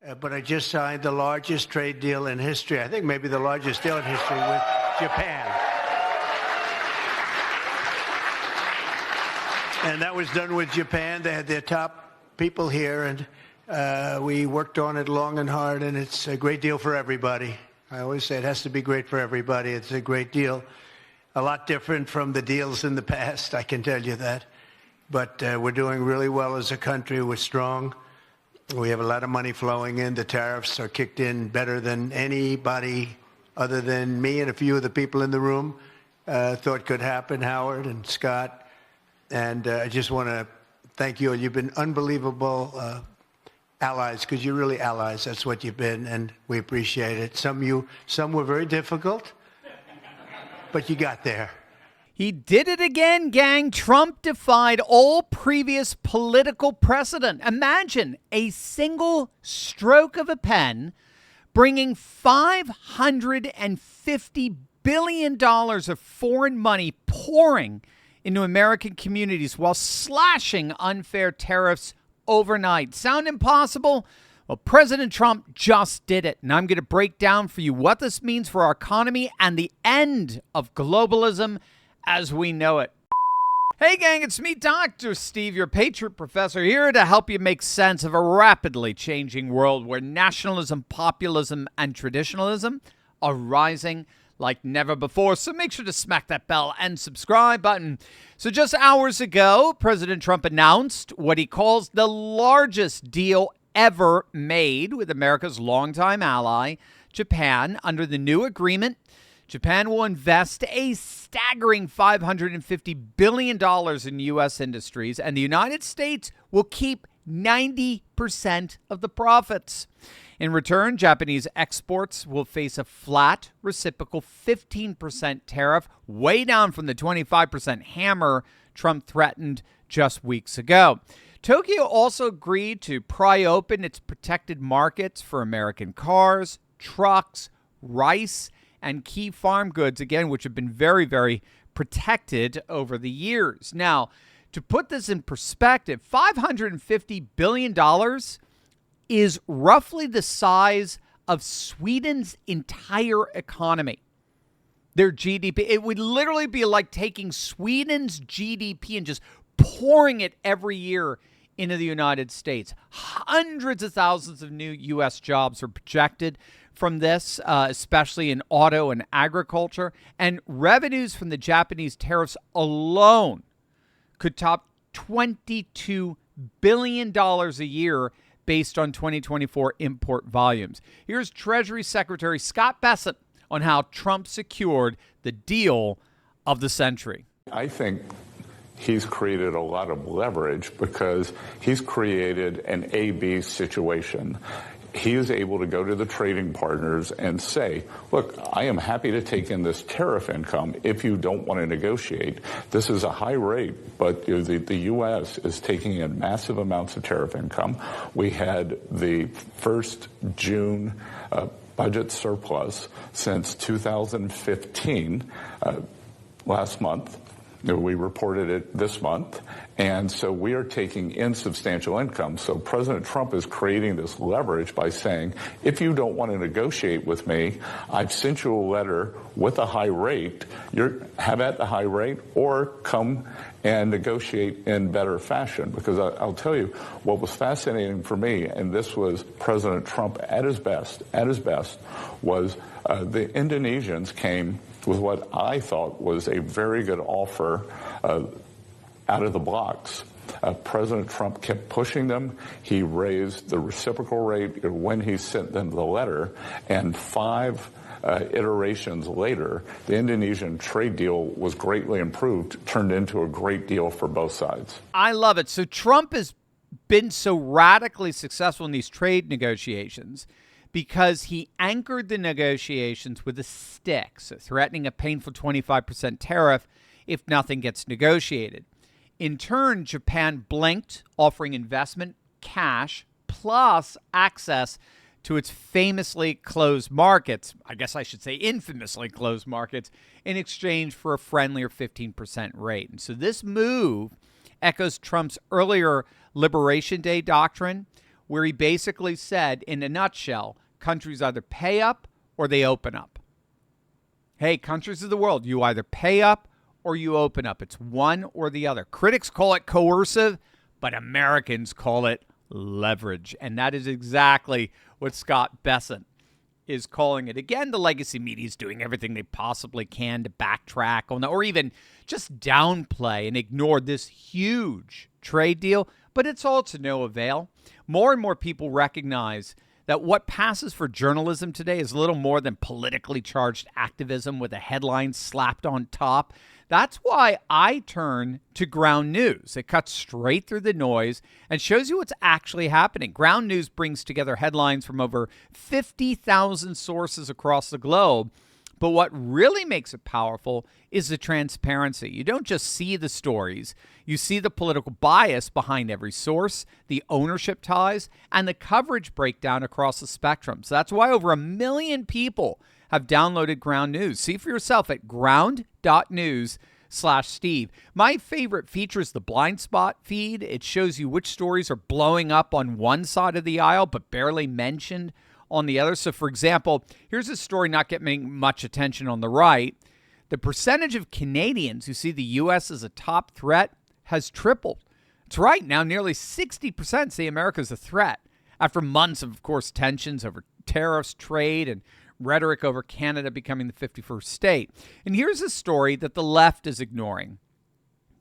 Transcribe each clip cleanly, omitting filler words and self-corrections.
But I just signed the largest trade deal in history. I think maybe the largest deal in history with Japan. And that was done with Japan. They had their top people here, and we worked on it long and hard, and it's a great deal for everybody. I always say it has to be great for everybody. It's a great deal. A lot different from the deals in the past, I can tell you that. But we're doing really well as a country. We're strong. We have a lot of money flowing in. The tariffs are kicked in better than anybody other than me and a few of the people in the room thought could happen, Howard and Scott. And I just want to thank you. You've been unbelievable allies, because you're really allies. That's what you've been, and we appreciate it. Some were very difficult, but you got there. He did it again, gang. Trump defied all previous political precedent. Imagine a single stroke of a pen bringing $550 billion of foreign money pouring into American communities while slashing unfair tariffs overnight. Sound impossible? Well, President Trump just did it, and I'm going to break down for you what this means for our economy and the end of globalism as we know it. Hey gang, it's me, Dr. Steve, your Patriot Professor, here to help you make sense of a rapidly changing world where nationalism, populism, and traditionalism are rising like never before. So make sure to smack that bell and subscribe button. So just hours ago, President Trump announced what he calls the largest deal ever made with America's longtime ally, Japan. Under the new agreement, Japan will invest a staggering $550 billion in U.S. industries, and the United States will keep 90% of the profits. In return, Japanese exports will face a flat, reciprocal 15% tariff, way down from the 25% hammer Trump threatened just weeks ago. Tokyo also agreed to pry open its protected markets for American cars, trucks, rice, and key farm goods, again, which have been very, very protected over the years. Now, to put this in perspective, $550 billion is roughly the size of Sweden's entire economy. Their GDP, it would literally be like taking Sweden's GDP and just pouring it every year into the United States. Hundreds of thousands of new U.S. jobs are projected from this, especially in auto and agriculture. And revenues from the Japanese tariffs alone could top $22 billion a year based on 2024 import volumes. Here's Treasury Secretary Scott Bessent on how Trump secured the deal of the century. I think he's created a lot of leverage because he's created an A-B situation. He is able to go to the trading partners and say, look, I am happy to take in this tariff income if you don't want to negotiate. This is a high rate, but the U.S. is taking in massive amounts of tariff income. We had the first June budget surplus since 2015 last month. We reported it this month, and so we are taking in substantial income. So President Trump is creating this leverage by saying, if you don't want to negotiate with me, I've sent you a letter with a high rate. Have at the high rate, or come and negotiate in better fashion. Because I'll tell you, what was fascinating for me, and this was President Trump at his best, was the Indonesians came with what I thought was a very good offer out of the blocks. President Trump kept pushing them. He raised the reciprocal rate when he sent them the letter, and 5 iterations later, the Indonesian trade deal was greatly improved, turned into a great deal for both sides. I love it. So Trump has been so radically successful in these trade negotiations because he anchored the negotiations with a stick, so threatening a painful 25% tariff if nothing gets negotiated. In turn, Japan blinked, offering investment, cash, plus access to its famously closed markets, I guess I should say infamously closed markets, in exchange for a friendlier 15% rate. And so this move echoes Trump's earlier Liberation Day doctrine, where he basically said, in a nutshell, countries either pay up or they open up. Hey, countries of the world, you either pay up or you open up. It's one or the other. Critics call it coercive, but Americans call it leverage. And that is exactly what Scott Bessent is calling it. Again, the legacy media is doing everything they possibly can to backtrack on that, or even just downplay and ignore this huge trade deal, but it's all to no avail. More and more people recognize that what passes for journalism today is little more than politically charged activism with a headline slapped on top. That's why I turn to Ground News. It cuts straight through the noise and shows you what's actually happening. Ground News brings together headlines from over 50,000 sources across the globe. But what really makes it powerful is the transparency. You don't just see the stories. You see the political bias behind every source, the ownership ties, and the coverage breakdown across the spectrum. So that's why over 1 million people have downloaded Ground News. See for yourself at ground.news/Steve. My favorite feature is the blind spot feed. It shows you which stories are blowing up on one side of the aisle but barely mentioned on the other. So, for example, here's a story not getting much attention on the right. The percentage of Canadians who see the U.S. as a top threat has tripled. It's right now, nearly 60% say America is a threat after months of course, tensions over tariffs, trade, and rhetoric over Canada becoming the 51st state. And here's a story that the left is ignoring.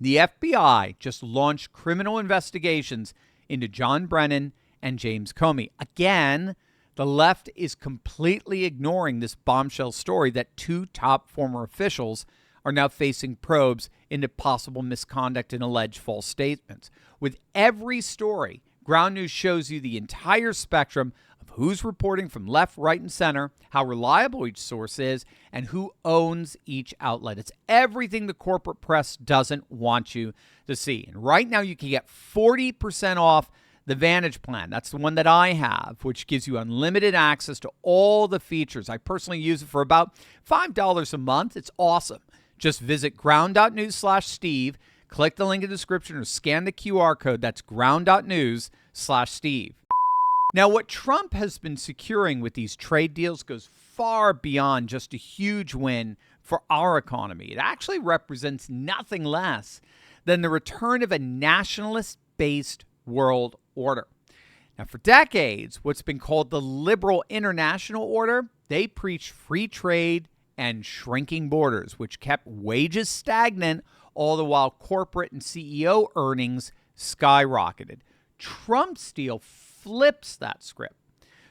The FBI just launched criminal investigations into John Brennan and James Comey. Again, the left is completely ignoring this bombshell story that 2 top former officials are now facing probes into possible misconduct and alleged false statements. With every story, Ground News shows you the entire spectrum of who's reporting from left, right, and center, how reliable each source is, and who owns each outlet. It's everything the corporate press doesn't want you to see. And right now you can get 40% off the Vantage plan. That's the one that I have, which gives you unlimited access to all the features. I personally use it for about $5 a month. It's awesome. Just visit ground.news/Steve, click the link in the description, or scan the QR code. That's ground.news/Steve. Now, what Trump has been securing with these trade deals goes far beyond just a huge win for our economy. It actually represents nothing less than the return of a nationalist-based world order. Now, for decades, what's been called the liberal international order, they preached free trade and shrinking borders, which kept wages stagnant, all the while corporate and CEO earnings skyrocketed. Trump's deal flips that script.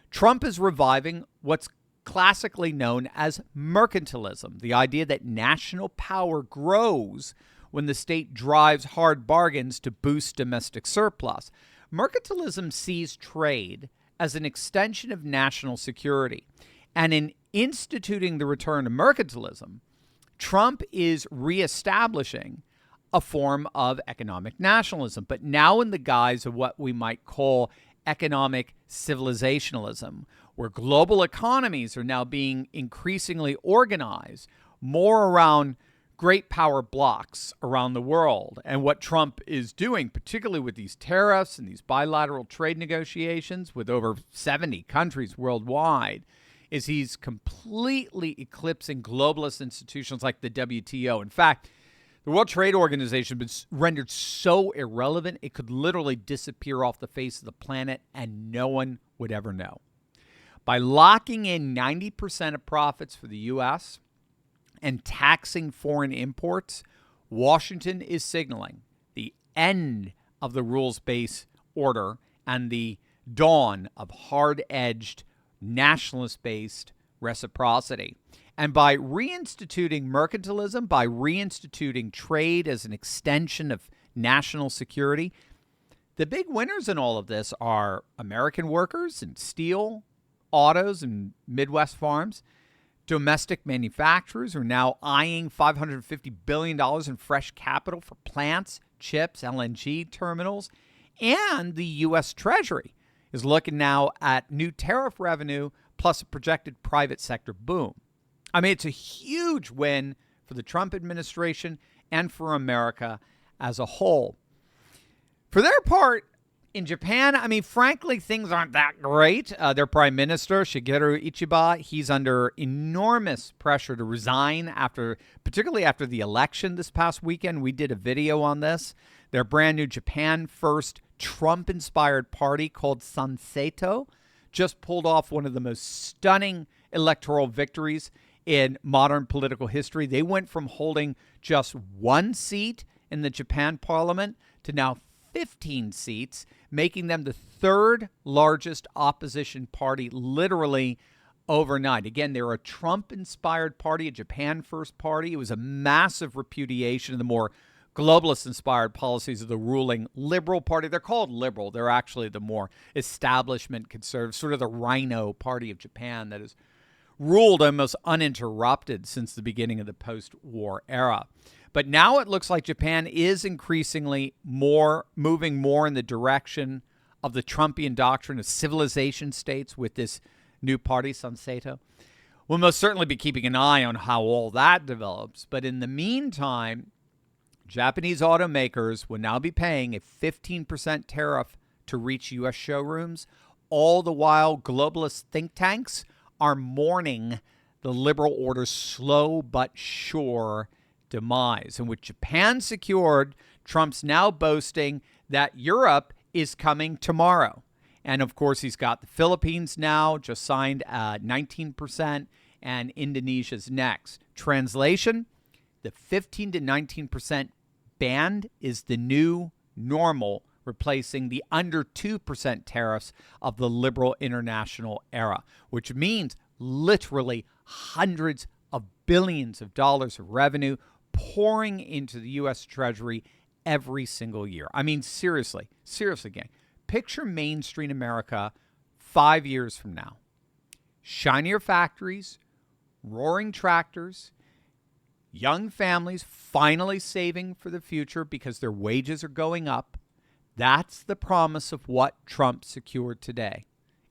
Trump is reviving what's classically known as mercantilism, the idea that national power grows when the state drives hard bargains to boost domestic surplus. Mercantilism sees trade as an extension of national security. And in instituting the return to mercantilism, Trump is reestablishing a form of economic nationalism, but now in the guise of what we might call economic civilizationalism, where global economies are now being increasingly organized more around great power blocks around the world. And what Trump is doing, particularly with these tariffs and these bilateral trade negotiations with over 70 countries worldwide, is he's completely eclipsing globalist institutions like the WTO. In fact, the World Trade Organization has been rendered so irrelevant, it could literally disappear off the face of the planet and no one would ever know. By locking in 90% of profits for the U.S., and taxing foreign imports, Washington is signaling the end of the rules-based order and the dawn of hard-edged, nationalist-based reciprocity. And by reinstituting mercantilism, by reinstituting trade as an extension of national security, the big winners in all of this are American workers in steel, autos, and Midwest farms. Domestic manufacturers are now eyeing $550 billion in fresh capital for plants, chips, LNG terminals. And the U.S. Treasury is looking now at new tariff revenue plus a projected private sector boom. I mean, it's a huge win for the Trump administration and for America as a whole. For their part, In Japan, I mean, frankly, things aren't that great. Their prime minister, Shigeru Ichiba, he's under enormous pressure to resign particularly after the election this past weekend. We did a video on this. Their brand new Japan First Trump-inspired party called Sanseito just pulled off one of the most stunning electoral victories in modern political history. They went from holding just one seat in the Japan parliament to now 15 seats, making them the third largest opposition party literally overnight. Again, they're a Trump-inspired party, a Japan First party. It was a massive repudiation of the more globalist-inspired policies of the ruling Liberal Party. They're called liberal. They're actually the more establishment conservative, sort of the Rhino Party of Japan that has ruled almost uninterrupted since the beginning of the post-war era. But now it looks like Japan is increasingly moving more in the direction of the Trumpian doctrine of civilization states with this new party, Sanseito. We'll most certainly be keeping an eye on how all that develops. But in the meantime, Japanese automakers will now be paying a 15% tariff to reach U.S. showrooms. All the while, globalist think tanks are mourning the liberal order's slow but sure demise. And with Japan secured, Trump's now boasting that Europe is coming tomorrow. And of course, he's got the Philippines now, just signed 19%, and Indonesia's next. Translation, the 15 to 19% band is the new normal, replacing the under 2% tariffs of the liberal international era, which means literally hundreds of billions of dollars of revenue pouring into the U.S. Treasury every single year. I mean, seriously, gang. Picture Main Street America 5 years from now. Shinier factories, roaring tractors, young families finally saving for the future because their wages are going up. That's the promise of what Trump secured today.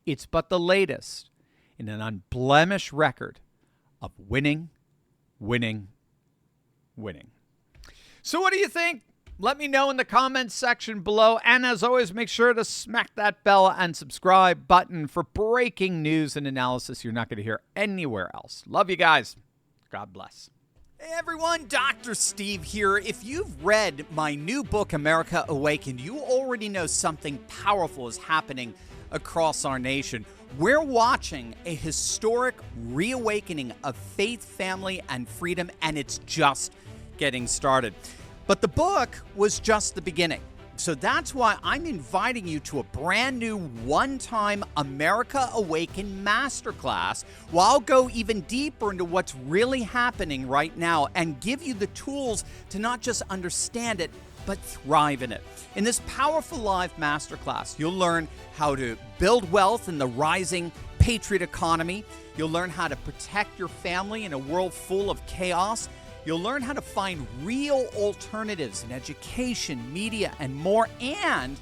It's but the latest in an unblemished record of winning. So what do you think? Let me know in the comments section below. And as always, make sure to smack that bell and subscribe button for breaking news and analysis you're not going to hear anywhere else. Love you guys. God bless. Hey everyone, Dr. Steve here. If you've read my new book, America Awakened, you already know something powerful is happening across our nation. We're watching a historic reawakening of faith, family, and freedom, and it's just getting started. But the book was just the beginning. So that's why I'm inviting you to a brand new one-time America Awakened masterclass, where I'll go even deeper into what's really happening right now and give you the tools to not just understand it, but thrive in it. In this powerful live masterclass, you'll learn how to build wealth in the rising patriot economy. You'll learn how to protect your family in a world full of chaos. You'll learn how to find real alternatives in education, media, and more. And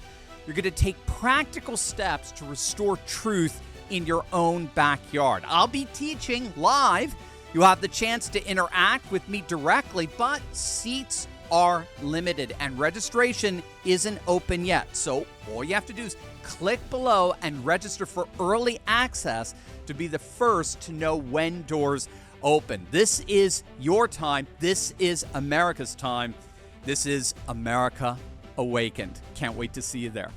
you're going to take practical steps to restore truth in your own backyard. I'll be teaching live. You'll have the chance to interact with me directly, but seats are limited and registration isn't open yet. So all you have to do is click below and register for early access to be the first to know when doors open. This is your time. This is America's time. This is America Awakened. Can't wait to see you there.